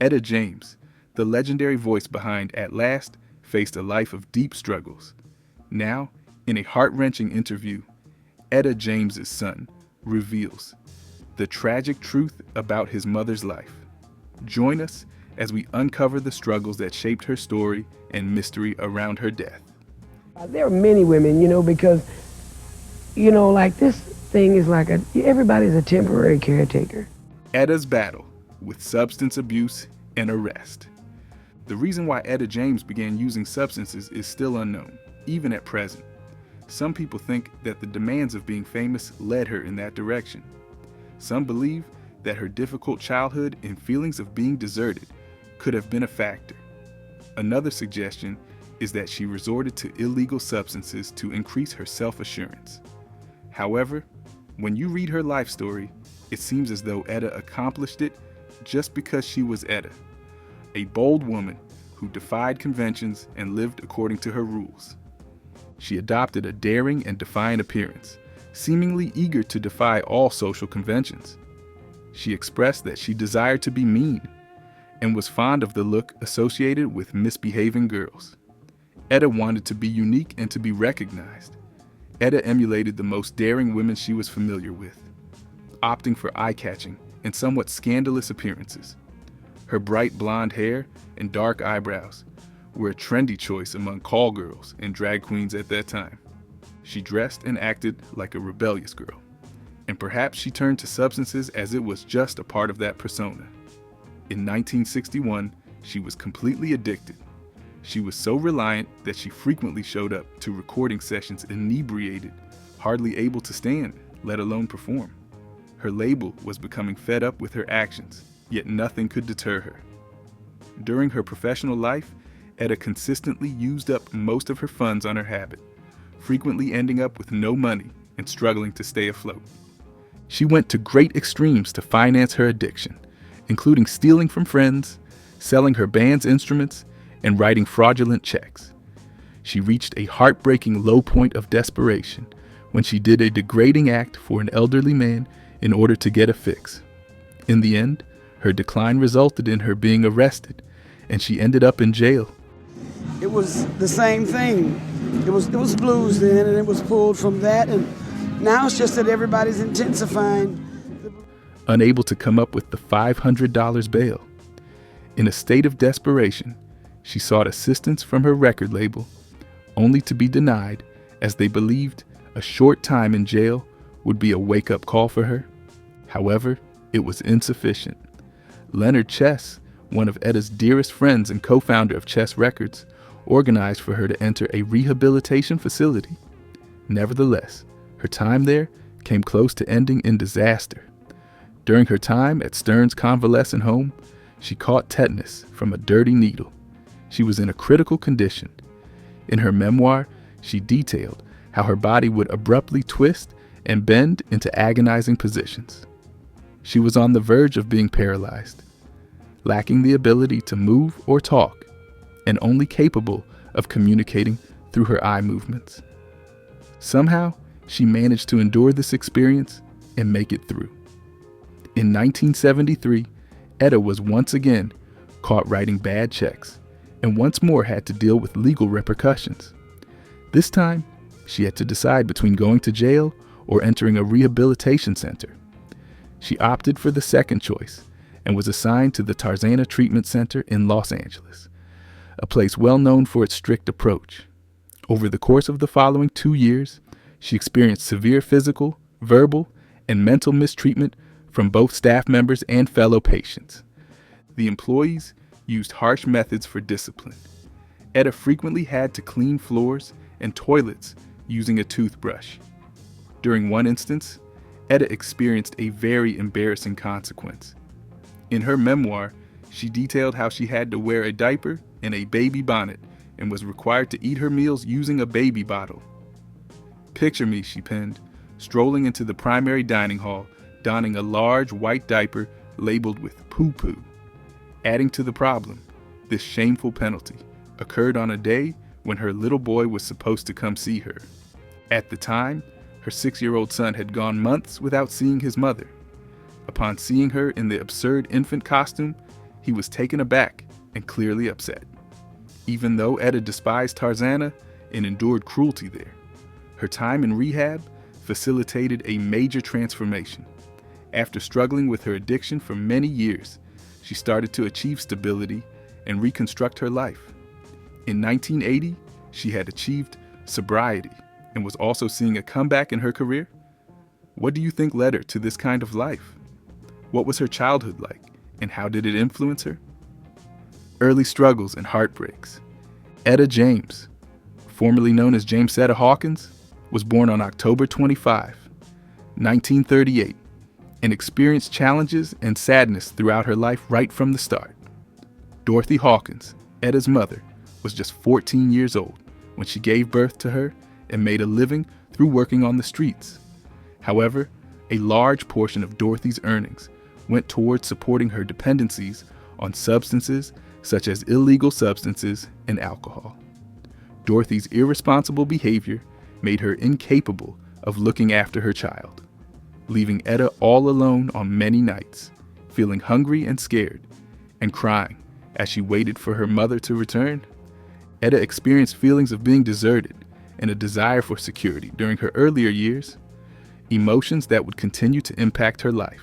Etta James, the legendary voice behind At Last, faced a life of deep struggles. Now, in a heart-wrenching interview, Etta James's son reveals the tragic truth about his mother's life. Join us as we uncover the struggles that shaped her story and mystery around her death. There are many women, because, like this thing is like everybody's a temporary caretaker. Etta's battle with substance abuse and arrest. The reason why Etta James began using substances is still unknown, even at present. Some people think that the demands of being famous led her in that direction. Some believe that her difficult childhood and feelings of being deserted could have been a factor. Another suggestion is that she resorted to illegal substances to increase her self-assurance. However, when you read her life story, it seems as though Etta accomplished it just because she was Etta, a bold woman who defied conventions and lived according to her rules. She adopted a daring and defiant appearance, seemingly eager to defy all social conventions. She expressed that she desired to be mean and was fond of the look associated with misbehaving girls. Etta wanted to be unique and to be recognized. Etta emulated the most daring women she was familiar with, opting for eye-catching and somewhat scandalous appearances. Her bright blonde hair and dark eyebrows were a trendy choice among call girls and drag queens at that time. She dressed and acted like a rebellious girl, and perhaps she turned to substances as it was just a part of that persona. In 1961, she was completely addicted. She was so reliant that she frequently showed up to recording sessions inebriated, hardly able to stand, let alone perform. Her label was becoming fed up with her actions, yet nothing could deter her. During her professional life, Etta consistently used up most of her funds on her habit, frequently ending up with no money and struggling to stay afloat. She went to great extremes to finance her addiction, including stealing from friends, selling her band's instruments, and writing fraudulent checks. She reached a heartbreaking low point of desperation when she did a degrading act for an elderly man in order to get a fix. In the end, her decline resulted in her being arrested, and she ended up in jail. It was the same thing. It was blues then, and it was pulled from that, and now it's just that everybody's intensifying. Unable to come up with the $500 bail. In a state of desperation, she sought assistance from her record label, only to be denied as they believed a short time in jail would be a wake-up call for her. However, it was insufficient. Leonard Chess, one of Etta's dearest friends and co-founder of Chess Records, organized for her to enter a rehabilitation facility. Nevertheless, her time there came close to ending in disaster. During her time at Stern's convalescent home, she caught tetanus from a dirty needle. She was in a critical condition. In her memoir, she detailed how her body would abruptly twist and bend into agonizing positions. She was on the verge of being paralyzed, lacking the ability to move or talk, and only capable of communicating through her eye movements. Somehow, she managed to endure this experience and make it through. In 1973, Etta was once again caught writing bad checks and once more had to deal with legal repercussions. This time, she had to decide between going to jail or entering a rehabilitation center. She opted for the second choice and was assigned to the Tarzana Treatment Center in Los Angeles, a place well known for its strict approach. Over the course of the following 2 years, she experienced severe physical, verbal, and mental mistreatment from both staff members and fellow patients. The employees used harsh methods for discipline. Etta frequently had to clean floors and toilets using a toothbrush. During one instance, Etta experienced a very embarrassing consequence. In her memoir, she detailed how she had to wear a diaper and a baby bonnet and was required to eat her meals using a baby bottle. "Picture me," she penned, strolling into the primary dining hall, donning a large white diaper labeled with poo-poo. Adding to the problem, this shameful penalty occurred on a day when her little boy was supposed to come see her. At the time, her 6-year-old son had gone months without seeing his mother. Upon seeing her in the absurd infant costume, He was taken aback and clearly upset. Even though Etta despised Tarzana and endured cruelty there, her time in rehab facilitated a major transformation. After struggling with her addiction for many years, she started to achieve stability and reconstruct her life. In 1980, she had achieved sobriety and was also seeing a comeback in her career. What do you think led her to this kind of life? What was her childhood like, and how did it influence her? Early struggles and heartbreaks. Etta James, formerly known as Jamesetta Hawkins, was born on October 25, 1938, and experienced challenges and sadness throughout her life right from the start. Dorothy Hawkins, Etta's mother, was just 14 years old when she gave birth to her and made a living through working on the streets. However, a large portion of Dorothy's earnings went towards supporting her dependencies on substances such as illegal substances and alcohol. Dorothy's irresponsible behavior made her incapable of looking after her child, leaving Etta all alone on many nights, feeling hungry and scared, and crying as she waited for her mother to return. Etta experienced feelings of being deserted and a desire for security during her earlier years, emotions that would continue to impact her life.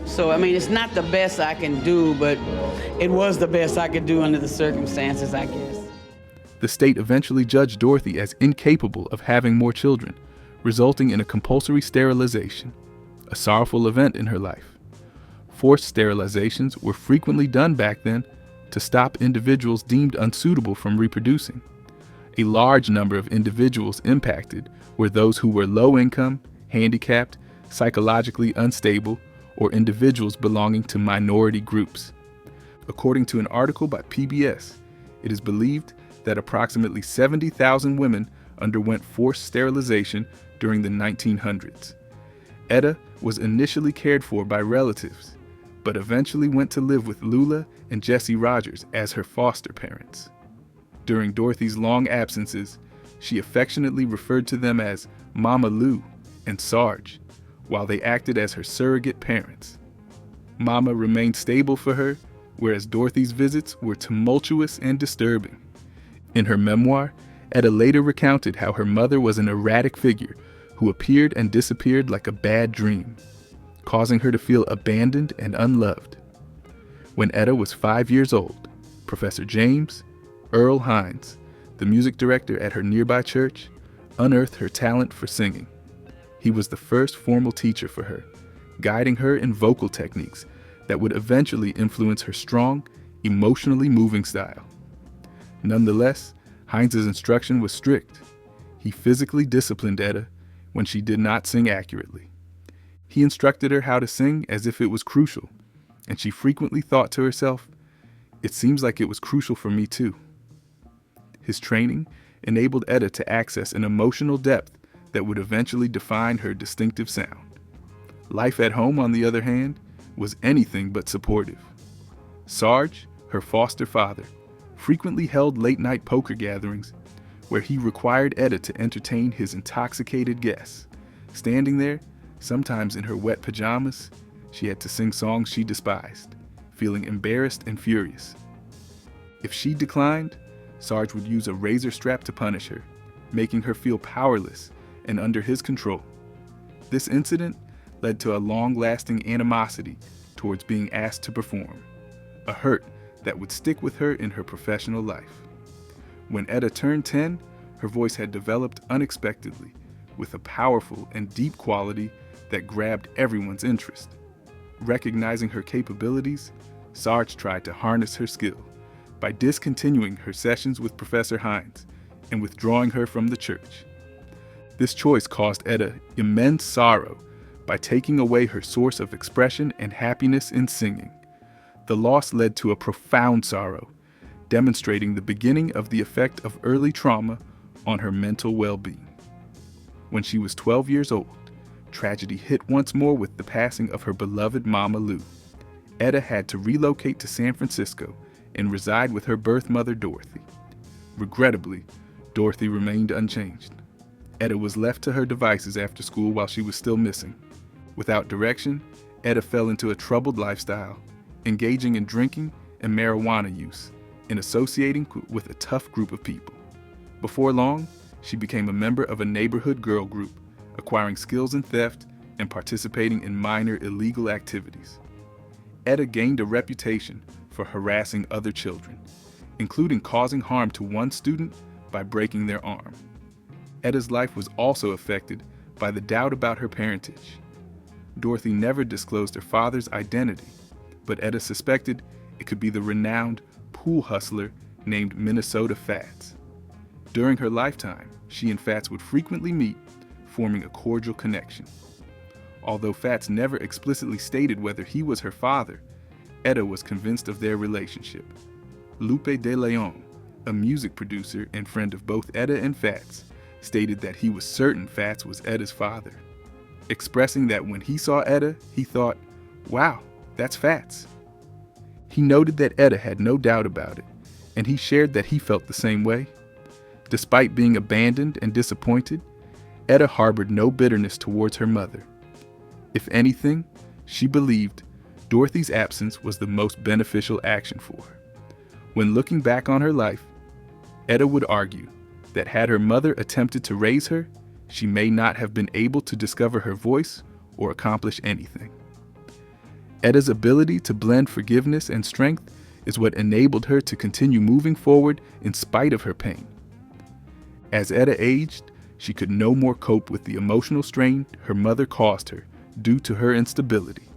So, it's not the best I can do, but it was the best I could do under the circumstances, I guess. The state eventually judged Dorothy as incapable of having more children, resulting in a compulsory sterilization, a sorrowful event in her life. Forced sterilizations were frequently done back then to stop individuals deemed unsuitable from reproducing. A large number of individuals impacted were those who were low income, handicapped, psychologically unstable, or individuals belonging to minority groups. According to an article by PBS, it is believed that approximately 70,000 women underwent forced sterilization during the 1900s. Etta was initially cared for by relatives, but eventually went to live with Lula and Jesse Rogers as her foster parents. During Dorothy's long absences, she affectionately referred to them as Mama Lou and Sarge, while they acted as her surrogate parents. Mama remained stable for her, whereas Dorothy's visits were tumultuous and disturbing. In her memoir, Etta later recounted how her mother was an erratic figure who appeared and disappeared like a bad dream, causing her to feel abandoned and unloved. When Etta was 5 years old, Professor James Earl Hines, the music director at her nearby church, unearthed her talent for singing. He was the first formal teacher for her, guiding her in vocal techniques that would eventually influence her strong, emotionally moving style. Nonetheless, Hines's instruction was strict. He physically disciplined Etta when she did not sing accurately. He instructed her how to sing as if it was crucial, and she frequently thought to herself, "It seems like it was crucial for me too." His training enabled Etta to access an emotional depth that would eventually define her distinctive sound. Life at home, on the other hand, was anything but supportive. Sarge, her foster father, frequently held late-night poker gatherings where he required Etta to entertain his intoxicated guests. Standing there, sometimes in her wet pajamas, she had to sing songs she despised, feeling embarrassed and furious. If she declined, Sarge would use a razor strap to punish her, making her feel powerless and under his control. This incident led to a long-lasting animosity towards being asked to perform, a hurt that would stick with her in her professional life. When Etta turned 10, her voice had developed unexpectedly, with a powerful and deep quality that grabbed everyone's interest. Recognizing her capabilities, Sarge tried to harness her skill by discontinuing her sessions with Professor Hines and withdrawing her from the church. This choice caused Etta immense sorrow by taking away her source of expression and happiness in singing. The loss led to a profound sorrow, demonstrating the beginning of the effect of early trauma on her mental well-being. When she was 12 years old, tragedy hit once more with the passing of her beloved Mama Lou. Etta had to relocate to San Francisco and reside with her birth mother, Dorothy. Regrettably, Dorothy remained unchanged. Etta was left to her devices after school while she was still missing. Without direction, Etta fell into a troubled lifestyle engaging in drinking and marijuana use, and associating with a tough group of people. Before long, she became a member of a neighborhood girl group, acquiring skills in theft and participating in minor illegal activities. Etta gained a reputation for harassing other children, including causing harm to one student by breaking their arm. Etta's life was also affected by the doubt about her parentage. Dorothy never disclosed her father's identity, but Etta suspected it could be the renowned pool hustler named Minnesota Fats. During her lifetime, she and Fats would frequently meet, forming a cordial connection. Although Fats never explicitly stated whether he was her father, Etta was convinced of their relationship. Lupe de Leon, a music producer and friend of both Etta and Fats, stated that he was certain Fats was Etta's father, expressing that when he saw Etta, he thought, "Wow, that's Fats." He noted that Etta had no doubt about it, and he shared that he felt the same way. Despite being abandoned and disappointed, Etta harbored no bitterness towards her mother. If anything, she believed Dorothy's absence was the most beneficial action for her. When looking back on her life, Etta would argue that had her mother attempted to raise her, she may not have been able to discover her voice or accomplish anything. Etta's ability to blend forgiveness and strength is what enabled her to continue moving forward in spite of her pain. As Etta aged, she could no more cope with the emotional strain her mother caused her due to her instability.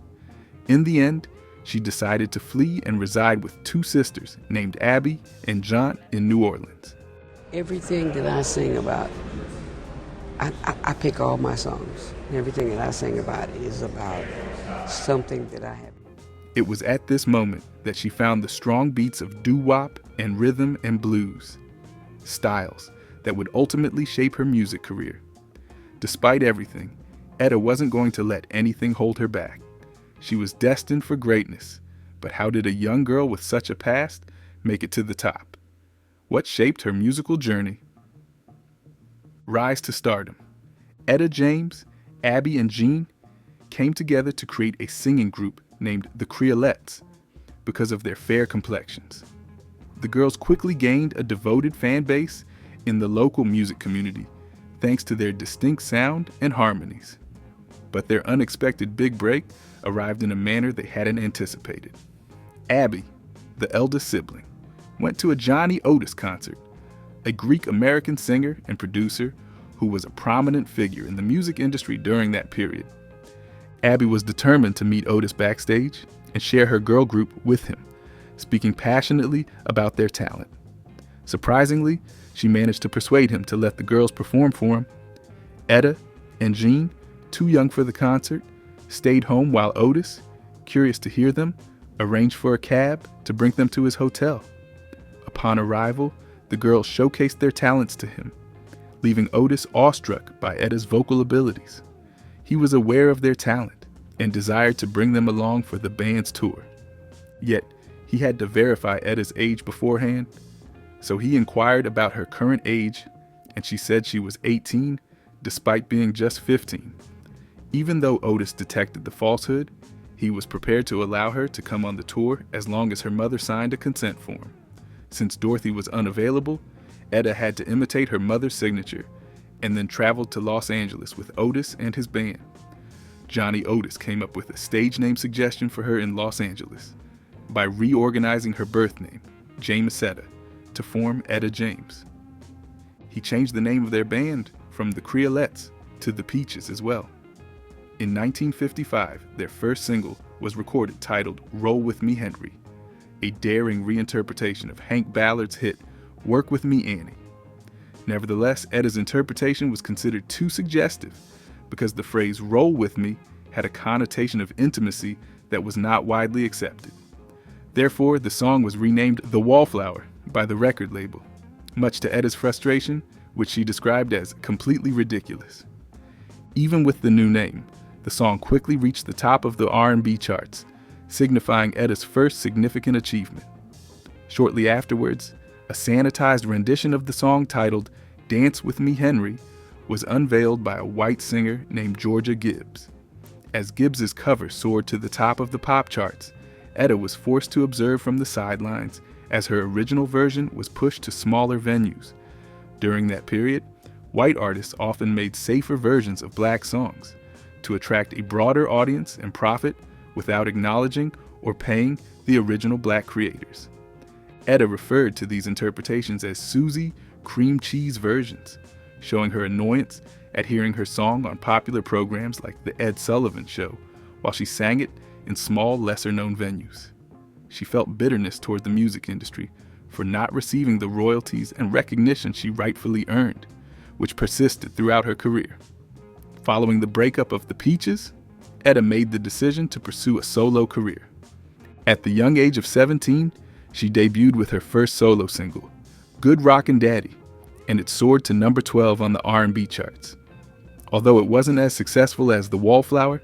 In the end, she decided to flee and reside with two sisters named Abby and Jaunt in New Orleans. Everything that I sing about, I pick all my songs. Everything that I sing about is about something that I have. It was at this moment that she found the strong beats of doo-wop and rhythm and blues, styles that would ultimately shape her music career. Despite everything, Etta wasn't going to let anything hold her back. She was destined for greatness, but how did a young girl with such a past make it to the top? What shaped her musical journey? Rise to stardom. Etta James, Abby, and Jean came together to create a singing group named the Creolettes because of their fair complexions. The girls quickly gained a devoted fan base in the local music community thanks to their distinct sound and harmonies. But their unexpected big break arrived in a manner they hadn't anticipated. Abby, the eldest sibling, went to a Johnny Otis concert, a Greek-American singer and producer who was a prominent figure in the music industry during that period. Abby was determined to meet Otis backstage and share her girl group with him, speaking passionately about their talent. Surprisingly, she managed to persuade him to let the girls perform for him. Etta and Jean, too young for the concert, stayed home while Otis, curious to hear them, arranged for a cab to bring them to his hotel. Upon arrival, the girls showcased their talents to him, leaving Otis awestruck by Etta's vocal abilities. He was aware of their talent and desired to bring them along for the band's tour. Yet, he had to verify Etta's age beforehand, so he inquired about her current age, and she said she was 18, despite being just 15. Even though Otis detected the falsehood, he was prepared to allow her to come on the tour as long as her mother signed a consent form. Since Dorothy was unavailable, Etta had to imitate her mother's signature and then traveled to Los Angeles with Otis and his band. Johnny Otis came up with a stage name suggestion for her in Los Angeles by reorganizing her birth name, Jamesetta, to form Etta James. He changed the name of their band from the Creolettes to the Peaches as well. In 1955, their first single was recorded titled Roll With Me Henry, a daring reinterpretation of Hank Ballard's hit Work With Me Annie. Nevertheless, Etta's interpretation was considered too suggestive because the phrase roll with me had a connotation of intimacy that was not widely accepted. Therefore, the song was renamed The Wallflower by the record label, much to Etta's frustration, which she described as completely ridiculous. Even with the new name, the song quickly reached the top of the R&B charts, signifying Etta's first significant achievement. Shortly afterwards, a sanitized rendition of the song titled Dance With Me Henry was unveiled by a white singer named Georgia Gibbs. As Gibbs's cover soared to the top of the pop charts, Etta was forced to observe from the sidelines as her original version was pushed to smaller venues. During that period, white artists often made safer versions of black songs to attract a broader audience and profit without acknowledging or paying the original black creators. Etta referred to these interpretations as Susie cream cheese versions, showing her annoyance at hearing her song on popular programs like The Ed Sullivan Show, while she sang it in small, lesser-known venues. She felt bitterness toward the music industry for not receiving the royalties and recognition she rightfully earned, which persisted throughout her career. Following the breakup of the Peaches, Etta made the decision to pursue a solo career. At the young age of 17, she debuted with her first solo single, Good Rockin' Daddy, and it soared to number 12 on the R&B charts. Although it wasn't as successful as The Wallflower,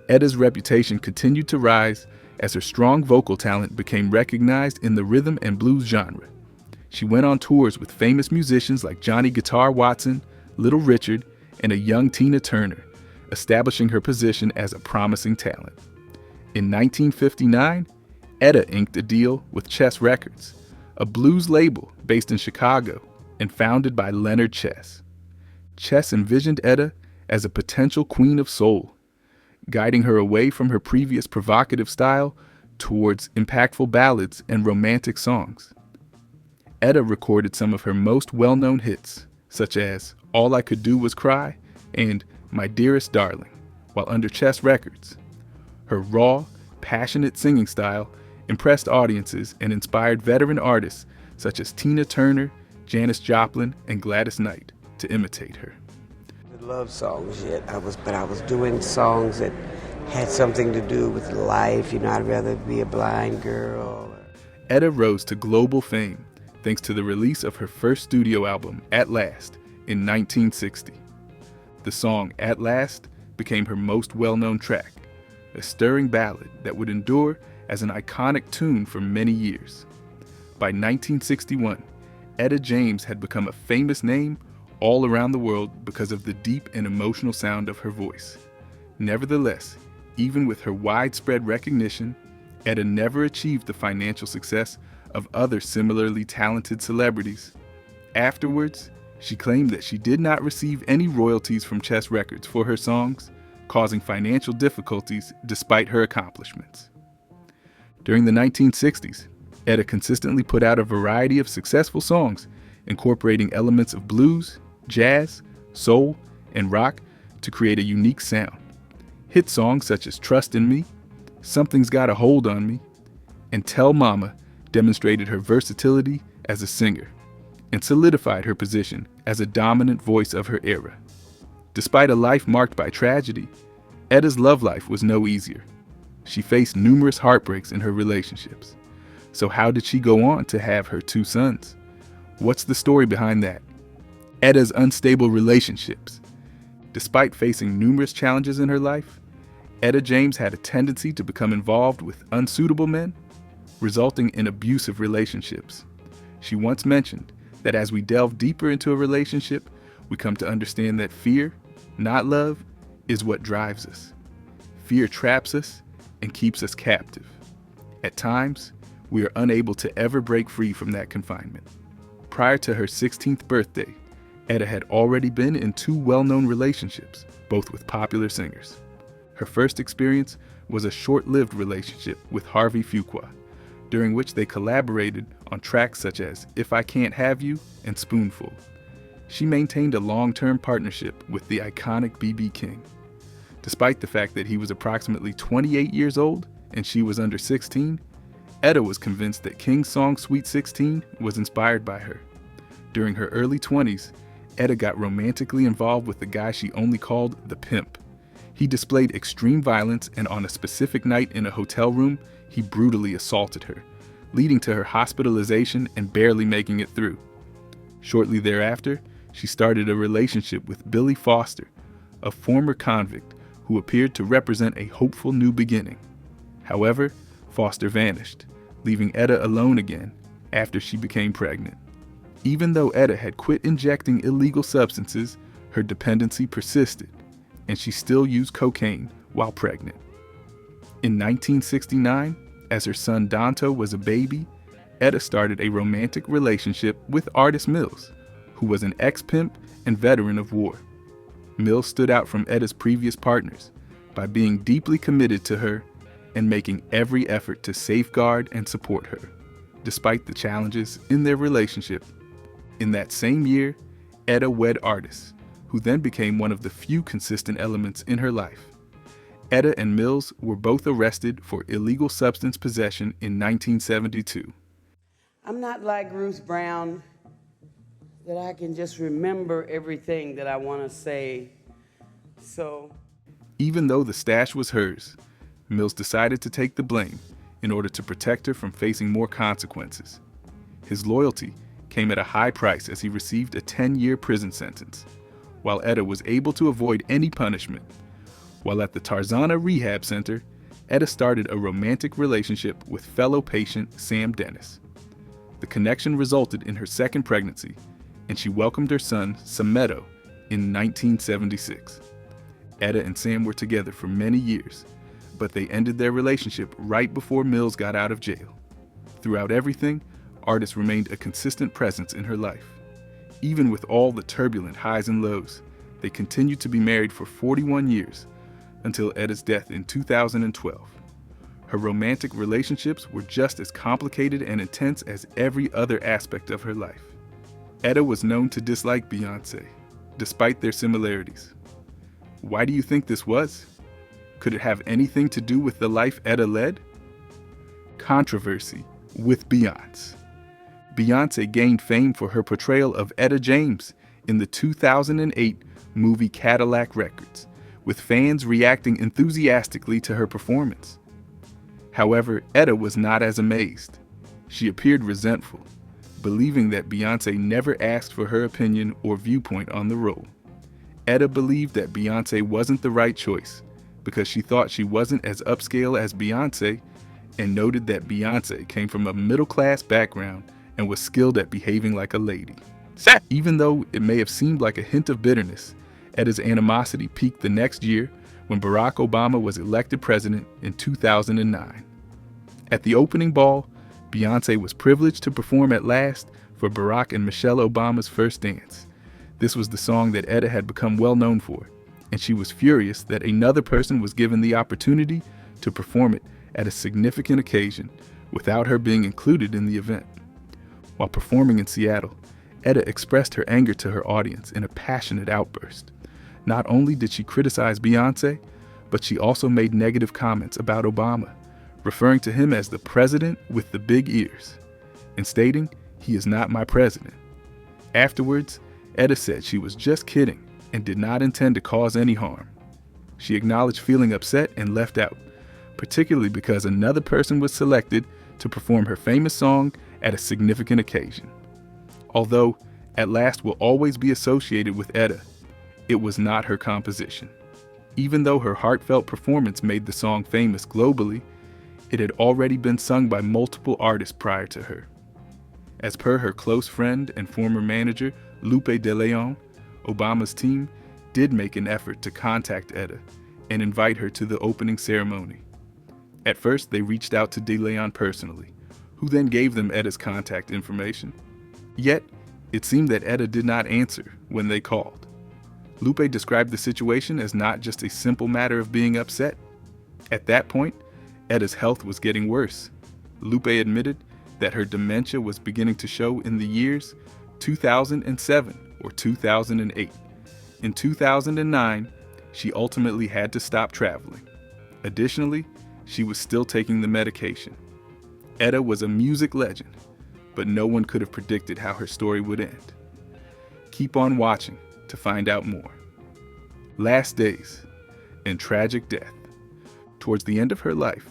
Etta's reputation continued to rise as her strong vocal talent became recognized in the rhythm and blues genre. She went on tours with famous musicians like Johnny Guitar Watson, Little Richard, and a young Tina Turner, establishing her position as a promising talent. In 1959, Etta inked a deal with Chess Records, a blues label based in Chicago and founded by Leonard Chess. Chess envisioned Etta as a potential queen of soul, guiding her away from her previous provocative style towards impactful ballads and romantic songs. Etta recorded some of her most well-known hits, such as All I Could Do Was Cry and My Dearest Darling, while under Chess Records. Her raw, passionate singing style impressed audiences and inspired veteran artists such as Tina Turner, Janis Joplin, and Gladys Knight to imitate her. Love songs yet. I was doing songs that had something to do with life. I'd rather be a blind girl. Etta rose to global fame thanks to the release of her first studio album, At Last, in 1960. The song At Last became her most well-known track, a stirring ballad that would endure as an iconic tune for many years. By 1961, Etta James had become a famous name all around the world because of the deep and emotional sound of her voice. Nevertheless, even with her widespread recognition, Etta never achieved the financial success of other similarly talented celebrities. Afterwards, she claimed that she did not receive any royalties from Chess Records for her songs, causing financial difficulties despite her accomplishments. During the 1960s, Etta consistently put out a variety of successful songs incorporating elements of blues, jazz, soul, and rock to create a unique sound. Hit songs such as Trust in Me, Something's Got a Hold on Me, and Tell Mama demonstrated her versatility as a singer and solidified her position as a dominant voice of her era. Despite a life marked by tragedy, Etta's love life was no easier. She faced numerous heartbreaks in her relationships. So how did she go on to have her 2 sons? What's the story behind that? Etta's unstable relationships. Despite facing numerous challenges in her life, Etta James had a tendency to become involved with unsuitable men, resulting in abusive relationships. She once mentioned that as we delve deeper into a relationship, we come to understand that fear, not love, is what drives us. Fear traps us and keeps us captive. At times, we are unable to ever break free from that confinement. Prior to her 16th birthday, Etta had already been in 2 well-known relationships, both with popular singers. Her first experience was a short-lived relationship with Harvey Fuqua, during which they collaborated on tracks such as If I Can't Have You and Spoonful. She maintained a long-term partnership with the iconic B.B. King. Despite the fact that he was approximately 28 years old and she was under 16, Etta was convinced that King's song Sweet 16 was inspired by her. During her early 20s, Etta got romantically involved with the guy she only called the pimp. He displayed extreme violence, and on a specific night in a hotel room, he brutally assaulted her, leading to her hospitalization and barely making it through. Shortly thereafter, she started a relationship with Billy Foster, a former convict who appeared to represent a hopeful new beginning. However, Foster vanished, leaving Etta alone again after she became pregnant. Even though Etta had quit injecting illegal substances, her dependency persisted, and she still used cocaine while pregnant. In 1969, As her son Danto was a baby, Etta started a romantic relationship with artist Mills, who was an ex-pimp and veteran of war. Mills stood out from Etta's previous partners by being deeply committed to her and making every effort to safeguard and support her, despite the challenges in their relationship. In that same year, Etta wed Artis, who then became one of the few consistent elements in her life. Etta and Mills were both arrested for illegal substance possession in 1972. I'm not like Ruth Brown, that I can just remember everything that I want to say. So, Even though the stash was hers, Mills decided to take the blame in order to protect her from facing more consequences. His loyalty came at a high price as he received a 10-year prison sentence, while Etta was able to avoid any punishment. While at the Tarzana Rehab Center, Etta started a romantic relationship with fellow patient Sam Dennis. The connection resulted in her second pregnancy, and she welcomed her son, Sameto, in 1976. Etta and Sam were together for many years, but they ended their relationship right before Mills got out of jail. Throughout everything, Artis remained a consistent presence in her life. Even with all the turbulent highs and lows, they continued to be married for 41 years, until Etta's death in 2012. Her romantic relationships were just as complicated and intense as every other aspect of her life. Etta was known to dislike Beyoncé, despite their similarities. Why do you think this was? Could it have anything to do with the life Etta led? Controversy with Beyoncé. Beyoncé gained fame for her portrayal of Etta James in the 2008 movie Cadillac Records, with fans reacting enthusiastically to her performance. However, Etta was not as amazed. She appeared resentful, believing that Beyoncé never asked for her opinion or viewpoint on the role. Etta believed that Beyoncé wasn't the right choice because she thought she wasn't as upscale as Beyoncé, and noted that Beyoncé came from a middle-class background and was skilled at behaving like a lady. Even though it may have seemed like a hint of bitterness, Etta's animosity peaked the next year when Barack Obama was elected president in 2009. At the opening ball, Beyoncé was privileged to perform at last for Barack and Michelle Obama's first dance. This was the song that Etta had become well known for, and she was furious that another person was given the opportunity to perform it at a significant occasion without her being included in the event. While performing in Seattle, Etta expressed her anger to her audience in a passionate outburst. Not only did she criticize Beyoncé, but she also made negative comments about Obama, referring to him as the president with the big ears, and stating, "He is not my president." Afterwards, Etta said she was just kidding and did not intend to cause any harm. She acknowledged feeling upset and left out, particularly because another person was selected to perform her famous song at a significant occasion. Although At Last will always be associated with Etta, it was not her composition. Even though her heartfelt performance made the song famous globally, it had already been sung by multiple artists prior to her. As per her close friend and former manager, Lupe de Leon, Obama's team did make an effort to contact Etta and invite her to the opening ceremony. At first, they reached out to de Leon personally, who then gave them Etta's contact information. Yet, it seemed that Etta did not answer when they called. Lupe described the situation as not just a simple matter of being upset. At that point, Etta's health was getting worse. Lupe admitted that her dementia was beginning to show in the years 2007 or 2008. In 2009, she ultimately had to stop traveling. Additionally, she was still taking the medication. Etta was a music legend, but no one could have predicted how her story would end. Keep on watching to find out more. Last days and tragic death. Towards the end of her life,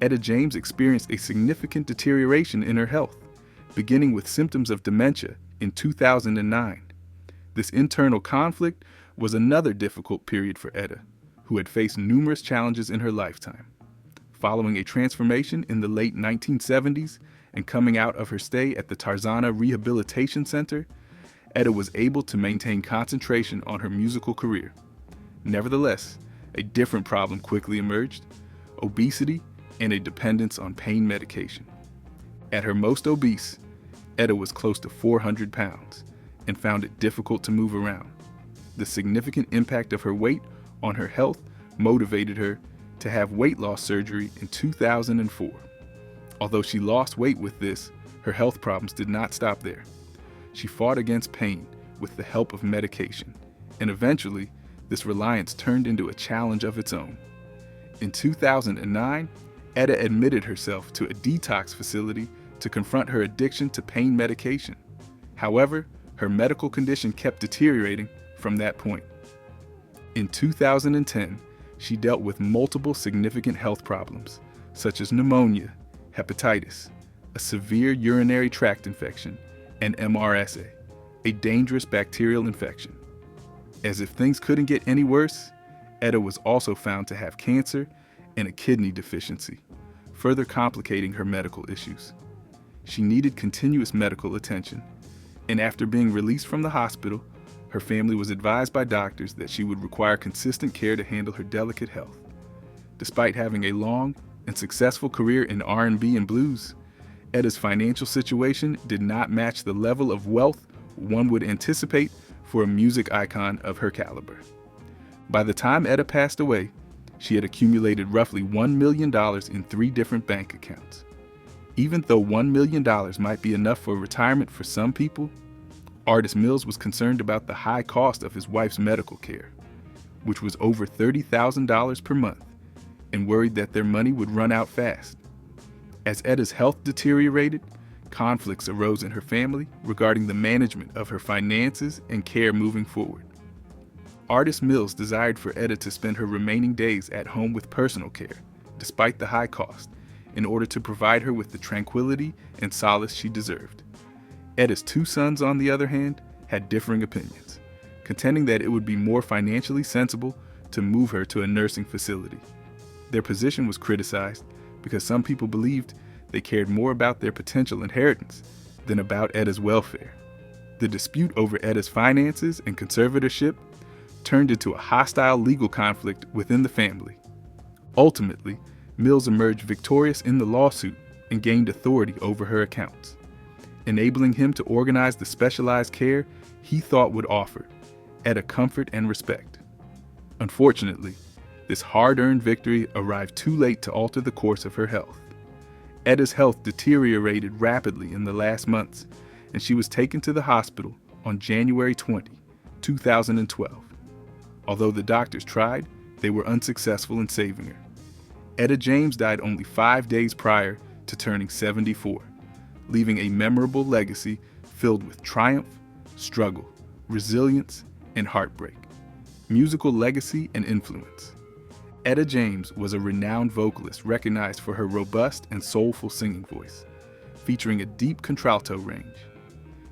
Etta James experienced a significant deterioration in her health, beginning with symptoms of dementia in 2009. This internal conflict was another difficult period for Etta, who had faced numerous challenges in her lifetime. Following a transformation in the late 1970s and coming out of her stay at the Tarzana Rehabilitation Center, Etta was able to maintain concentration on her musical career. Nevertheless, a different problem quickly emerged: obesity and a dependence on pain medication. At her most obese, Etta was close to 400 pounds and found it difficult to move around. The significant impact of her weight on her health motivated her to have weight loss surgery in 2004. Although she lost weight with this, her health problems did not stop there. She fought against pain with the help of medication, and eventually, this reliance turned into a challenge of its own. In 2009, Etta admitted herself to a detox facility to confront her addiction to pain medication. However, her medical condition kept deteriorating from that point. In 2010, she dealt with multiple significant health problems, such as pneumonia, hepatitis, a severe urinary tract infection, and MRSA, a dangerous bacterial infection. As if things couldn't get any worse, Etta was also found to have cancer and a kidney deficiency, further complicating her medical issues. She needed continuous medical attention, and after being released from the hospital, her family was advised by doctors that she would require consistent care to handle her delicate health. Despite having a long and successful career in R&B and blues, Etta's financial situation did not match the level of wealth one would anticipate for a music icon of her caliber. By the time Etta passed away, she had accumulated roughly $1 million in 3 different bank accounts. Even though $1 million might be enough for retirement for some people, Artist Mills was concerned about the high cost of his wife's medical care, which was over $30,000 per month, and worried that their money would run out fast. As Etta's health deteriorated, conflicts arose in her family regarding the management of her finances and care moving forward. Artist Mills desired for Etta to spend her remaining days at home with personal care, despite the high cost, in order to provide her with the tranquility and solace she deserved. Etta's 2 sons, on the other hand, had differing opinions, contending that it would be more financially sensible to move her to a nursing facility. Their position was criticized because some people believed they cared more about their potential inheritance than about Etta's welfare. The dispute over Etta's finances and conservatorship turned into a hostile legal conflict within the family. Ultimately, Mills emerged victorious in the lawsuit and gained authority over her accounts, enabling him to organize the specialized care he thought would offer Etta comfort and respect. Unfortunately, this hard-earned victory arrived too late to alter the course of her health. Etta's health deteriorated rapidly in the last months, and she was taken to the hospital on January 20, 2012. Although the doctors tried, they were unsuccessful in saving her. Etta James died only 5 days prior to turning 74, leaving a memorable legacy filled with triumph, struggle, resilience, and heartbreak. Musical legacy and influence. Etta James was a renowned vocalist recognized for her robust and soulful singing voice, featuring a deep contralto range.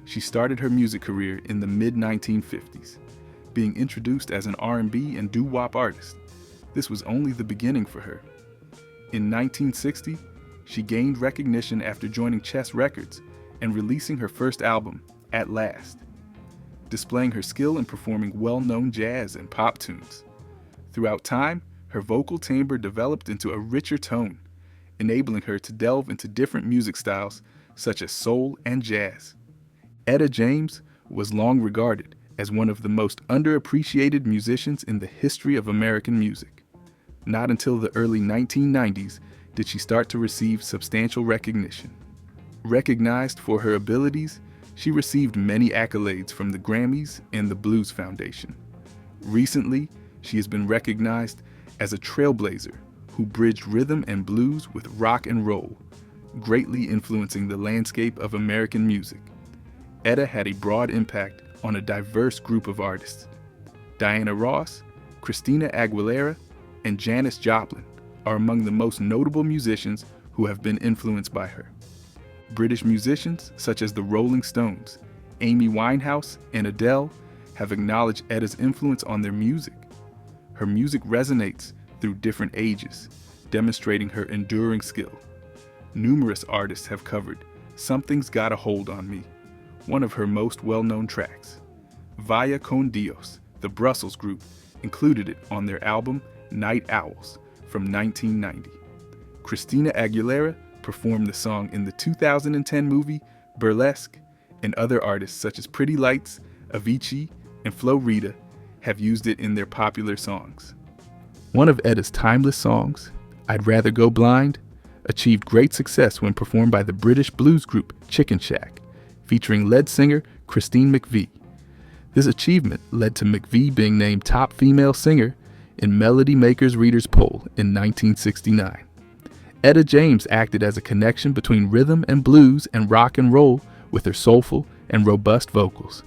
She started her music career in the mid-1950s, being introduced as an R&B and doo-wop artist. This was only the beginning for her. In 1960, she gained recognition after joining Chess Records and releasing her first album, At Last, displaying her skill in performing well-known jazz and pop tunes. Throughout time, her vocal timbre developed into a richer tone, enabling her to delve into different music styles such as soul and jazz. Etta James was long regarded as one of the most underappreciated musicians in the history of American music. Not until the early 1990s did she start to receive substantial recognition. Recognized for her abilities, she received many accolades from the Grammys and the Blues Foundation. Recently, she has been recognized as a trailblazer who bridged rhythm and blues with rock and roll, greatly influencing the landscape of American music. Etta had a broad impact on a diverse group of artists. Diana Ross, Christina Aguilera, and Janis Joplin are among the most notable musicians who have been influenced by her. British musicians such as the Rolling Stones, Amy Winehouse, and Adele have acknowledged Etta's influence on their music. Her music resonates through different ages, demonstrating her enduring skill. Numerous artists have covered Something's Got a Hold on Me, one of her most well-known tracks. Vaya con Dios, the Brussels group, included it on their album Night Owls from 1990. Christina Aguilera performed the song in the 2010 movie Burlesque, and other artists such as Pretty Lights, Avicii, and Flo Rida have used it in their popular songs. One of Etta's timeless songs, I'd Rather Go Blind, achieved great success when performed by the British blues group Chicken Shack, featuring lead singer Christine McVie. This achievement led to McVie being named top female singer in Melody Maker's Readers' Poll in 1969. Etta James acted as a connection between rhythm and blues and rock and roll with her soulful and robust vocals.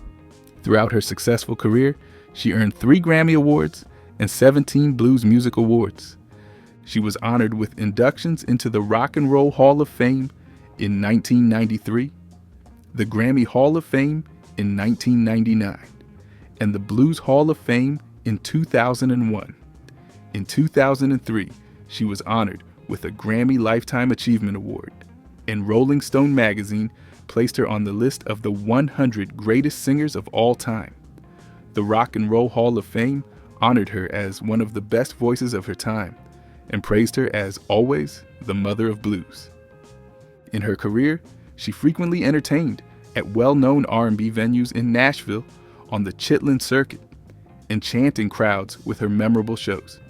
Throughout her successful career, she earned 3 Grammy Awards and 17 Blues Music Awards. She was honored with inductions into the Rock and Roll Hall of Fame in 1993, the Grammy Hall of Fame in 1999, and the Blues Hall of Fame in 2001. In 2003, she was honored with a Grammy Lifetime Achievement Award, and Rolling Stone magazine placed her on the list of the 100 greatest singers of all time. The Rock and Roll Hall of Fame honored her as one of the best voices of her time and praised her as always the mother of blues. In her career, she frequently entertained at well-known R&B venues in Nashville on the Chitlin circuit, enchanting crowds with her memorable shows.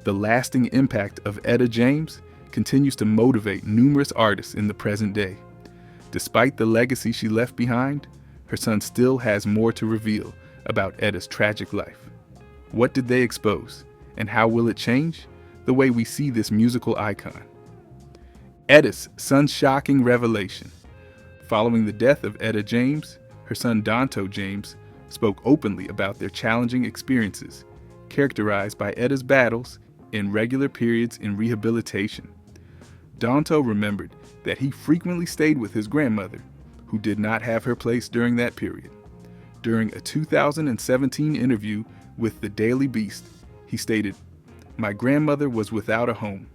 The lasting impact of Etta James continues to motivate numerous artists in the present day. Despite the legacy she left behind, her son still has more to reveal about Etta's tragic life. What did they expose, and how will it change the way we see this musical icon? Etta's son's shocking revelation. Following the death of Etta James, her son Donto James spoke openly about their challenging experiences, characterized by Etta's battles and regular periods in rehabilitation. Donto remembered that he frequently stayed with his grandmother, who did not have her place during that period. During a 2017 interview with the Daily Beast, he stated, "My grandmother was without a home.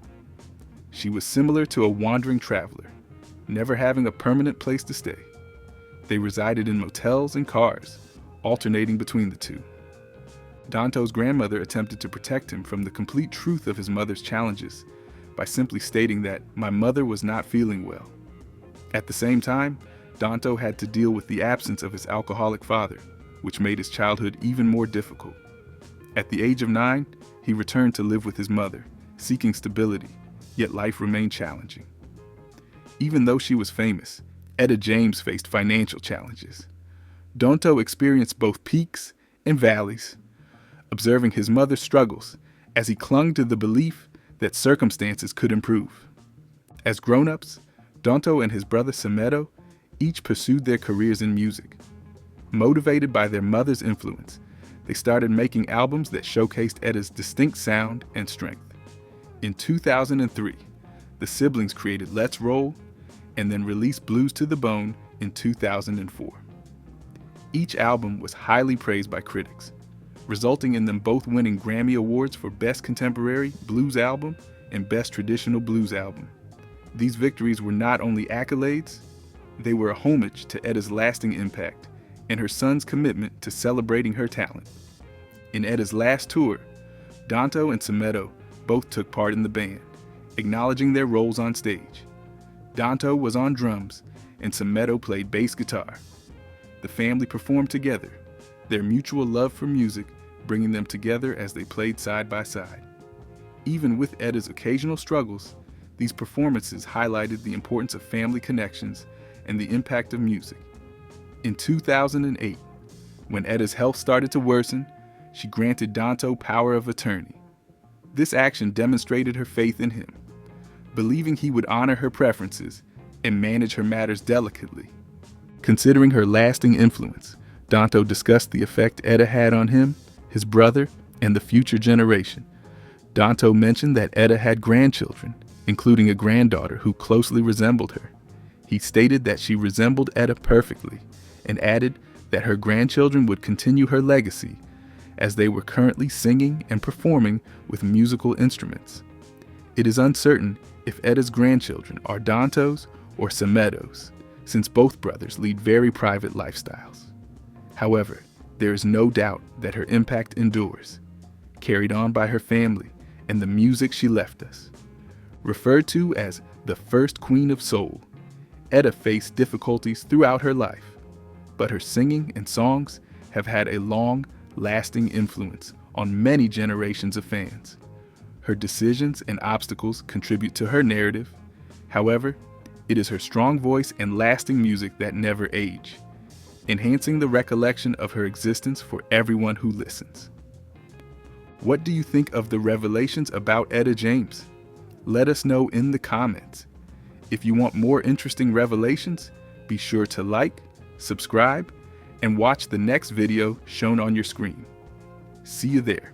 She was similar to a wandering traveler, never having a permanent place to stay. They resided in motels and cars, alternating between the two." Donto's grandmother attempted to protect him from the complete truth of his mother's challenges by simply stating that "my mother was not feeling well." At the same time, Donto had to deal with the absence of his alcoholic father, which made his childhood even more difficult. At the age of 9, he returned to live with his mother, seeking stability, yet life remained challenging. Even though she was famous, Etta James faced financial challenges. Donto experienced both peaks and valleys, observing his mother's struggles as he clung to the belief that circumstances could improve. As grown-ups, Donto and his brother Semedo each pursued their careers in music. Motivated by their mother's influence, they started making albums that showcased Etta's distinct sound and strength. In 2003, the siblings created Let's Roll and then released Blues to the Bone in 2004. Each album was highly praised by critics, resulting in them both winning Grammy Awards for Best Contemporary Blues Album and Best Traditional Blues Album. These victories were not only accolades, they were a homage to Etta's lasting impact and her son's commitment to celebrating her talent. In Etta's last tour, Donto and Semedo both took part in the band, acknowledging their roles on stage. Donto was on drums and Semedo played bass guitar. The family performed together, their mutual love for music bringing them together as they played side by side. Even with Etta's occasional struggles, these performances highlighted the importance of family connections and the impact of music. In 2008, when Etta's health started to worsen, she granted Donto power of attorney. This action demonstrated her faith in him, believing he would honor her preferences and manage her matters delicately. Considering her lasting influence, Donto discussed the effect Etta had on him, his brother, and the future generation. Donto mentioned that Etta had grandchildren, including a granddaughter who closely resembled her. He stated that she resembled Etta perfectly, and added that her grandchildren would continue her legacy as they were currently singing and performing with musical instruments. It is uncertain if Etta's grandchildren are Donto's or Semedo's, since both brothers lead very private lifestyles. However, there is no doubt that her impact endures, carried on by her family and the music she left us. Referred to as the first Queen of Soul, Etta faced difficulties throughout her life, but her singing and songs have had a long, lasting influence on many generations of fans. Her decisions and obstacles contribute to her narrative. However, it is her strong voice and lasting music that never age, enhancing the recollection of her existence for everyone who listens. What do you think of the revelations about Etta James? Let us know in the comments. If you want more interesting revelations, be sure to like, subscribe, and watch the next video shown on your screen. See you there.